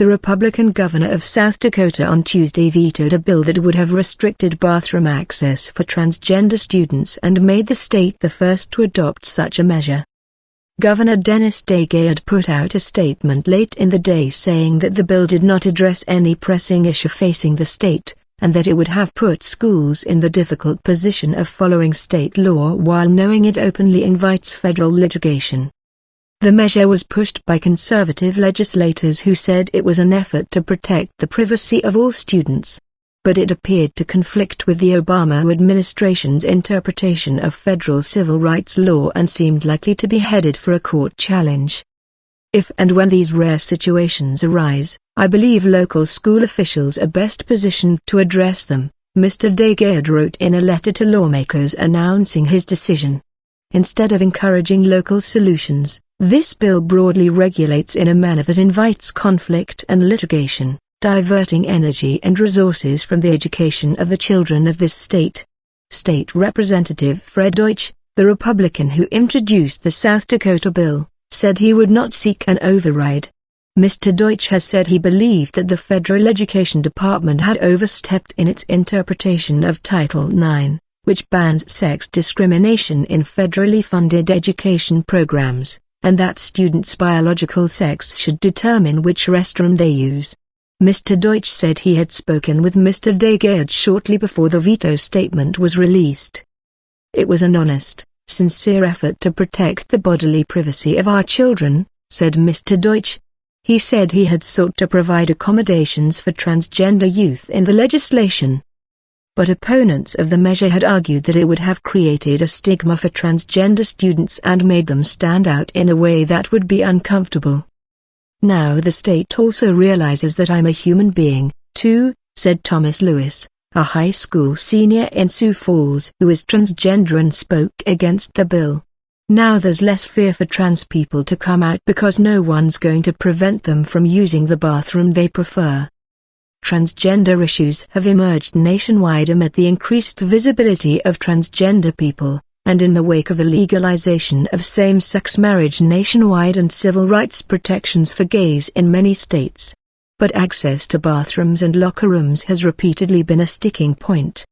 The Republican governor of South Dakota on Tuesday vetoed a bill that would have restricted bathroom access for transgender students and made the state the first to adopt such a measure. Governor Dennis DeGayard put out a statement late in the day saying that the bill did not address any pressing issue facing the state, and that it would have put schools in the difficult position of following state law while knowing it openly invites federal litigation. The measure was pushed by conservative legislators who said it was an effort to protect the privacy of all students. But it appeared to conflict with the Obama administration's interpretation of federal civil rights law and seemed likely to be headed for a court challenge. If and when these rare situations arise, I believe local school officials are best positioned to address them, Mr. DeGayard wrote in a letter to lawmakers announcing his decision. Instead of encouraging local solutions, this bill broadly regulates in a manner that invites conflict and litigation, diverting energy and resources from the education of the children of this state. State Representative Fred Deutsch, the Republican who introduced the South Dakota bill, said he would not seek an override. Mr. Deutsch has said he believed that the Federal Education Department had overstepped in its interpretation of Title IX, which bans sex discrimination in federally funded education programs, and that students' biological sex should determine which restroom they use. Mr. Deutsch said he had spoken with Mr. DeGayard shortly before the veto statement was released. It was an honest, sincere effort to protect the bodily privacy of our children, said Mr. Deutsch. He said he had sought to provide accommodations for transgender youth in the legislation. But opponents of the measure had argued that it would have created a stigma for transgender students and made them stand out in a way that would be uncomfortable. Now the state also realizes that I'm a human being, too, said Thomas Lewis, a high school senior in Sioux Falls who is transgender and spoke against the bill. Now there's less fear for trans people to come out because no one's going to prevent them from using the bathroom they prefer. Transgender issues have emerged nationwide amid the increased visibility of transgender people, and in the wake of the legalization of same-sex marriage nationwide and civil rights protections for gays in many states. But access to bathrooms and locker rooms has repeatedly been a sticking point.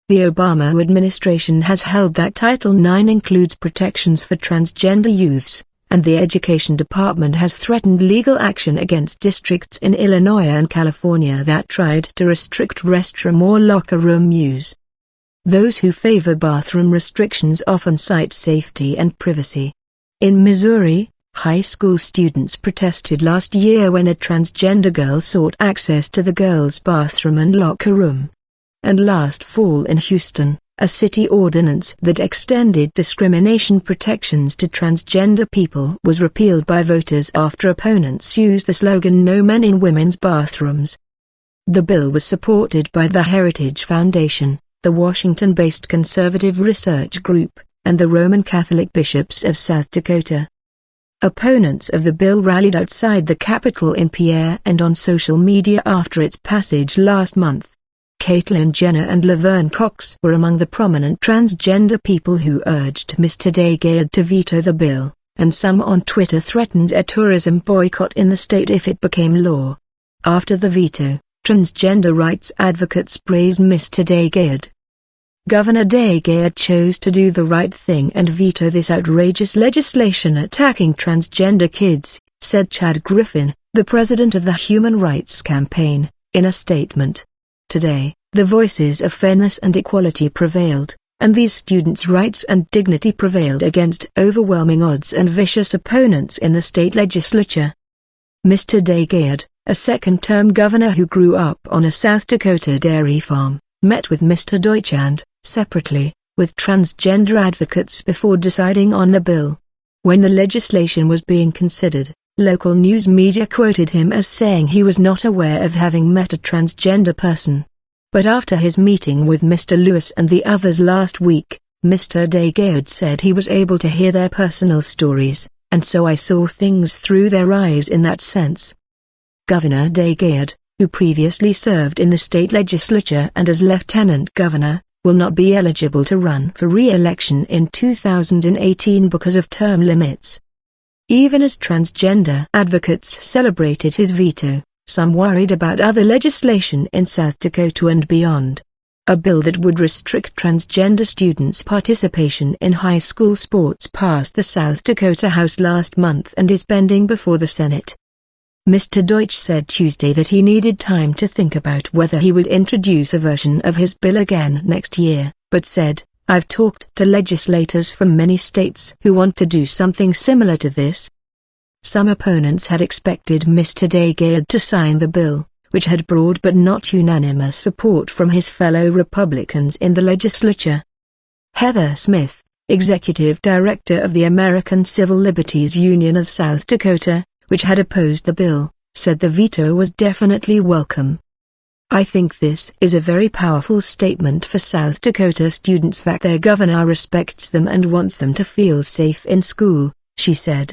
The Obama administration has held that Title IX includes protections for transgender youths, and the Education Department has threatened legal action against districts in Illinois and California that tried to restrict restroom or locker room use. Those who favor bathroom restrictions often cite safety and privacy. In Missouri, high school students protested last year when a transgender girl sought access to the girls' bathroom and locker room. And last fall in Houston, a city ordinance that extended discrimination protections to transgender people was repealed by voters after opponents used the slogan "No Men in Women's Bathrooms." The bill was supported by the Heritage Foundation, the Washington-based conservative research group, and the Roman Catholic bishops of South Dakota. Opponents of the bill rallied outside the Capitol in Pierre and on social media after its passage last month. Caitlyn Jenner and Laverne Cox were among the prominent transgender people who urged Mr. DeGayard to veto the bill, and some on Twitter threatened a tourism boycott in the state if it became law. After the veto, transgender rights advocates praised Mr. DeGayard. Governor DeGayard chose to do the right thing and veto this outrageous legislation attacking transgender kids, said Chad Griffin, the president of the Human Rights Campaign, in a statement. Today, the voices of fairness and equality prevailed, and these students' rights and dignity prevailed against overwhelming odds and vicious opponents in the state legislature. Mr. DeGayard, a second-term governor who grew up on a South Dakota dairy farm, met with Mr. Deutsch and, separately, with transgender advocates before deciding on the bill. When the legislation was being considered, local news media quoted him as saying he was not aware of having met a transgender person. But after his meeting with Mr. Lewis and the others last week, Mr. DeGayard said he was able to hear their personal stories, and so I saw things through their eyes in that sense. Governor DeGayard, who previously served in the state legislature and as lieutenant governor, will not be eligible to run for re-election in 2018 because of term limits. Even as transgender advocates celebrated his veto, some worried about other legislation in South Dakota and beyond. A bill that would restrict transgender students' participation in high school sports passed the South Dakota House last month and is pending before the Senate. Mr. Deutsch said Tuesday that he needed time to think about whether he would introduce a version of his bill again next year, but said, "I've talked to legislators from many states who want to do something similar to this." Some opponents had expected Mr. Dakota to sign the bill, which had broad but not unanimous support from his fellow Republicans in the legislature. Heather Smith, executive director of the American Civil Liberties Union of South Dakota, which had opposed the bill, said the veto was definitely welcome. "I think this is a very powerful statement for South Dakota students that their governor respects them and wants them to feel safe in school," she said.